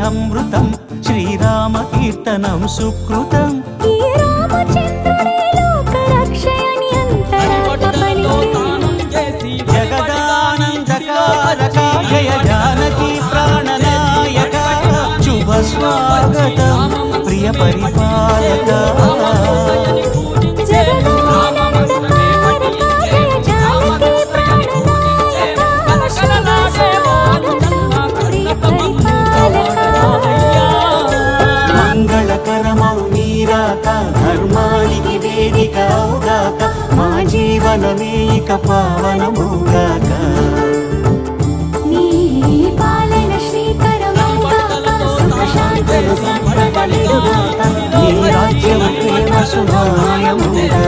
అమృతం శ్రీరామ కీర్తనం సుకృతం ఈ రామచంద్రుడే లోక రక్షయని అంతరాత్మ పలికే జగదానందకారక జయ జానకి ప్రాణనాయక శుభ స్వాగతం ప్రియ పరిపాలక మంగళకరమౌ నీరాక ధర్మానికి వేదిక అవుగాక మా జీవనమే ఇక పావనమౌగాక నీ పాలన శ్రీకరమౌగాక సుఖ శాంతులు సంపదలిడుగాక నీ రాజ్యం ప్రేమ సునాయమౌగాక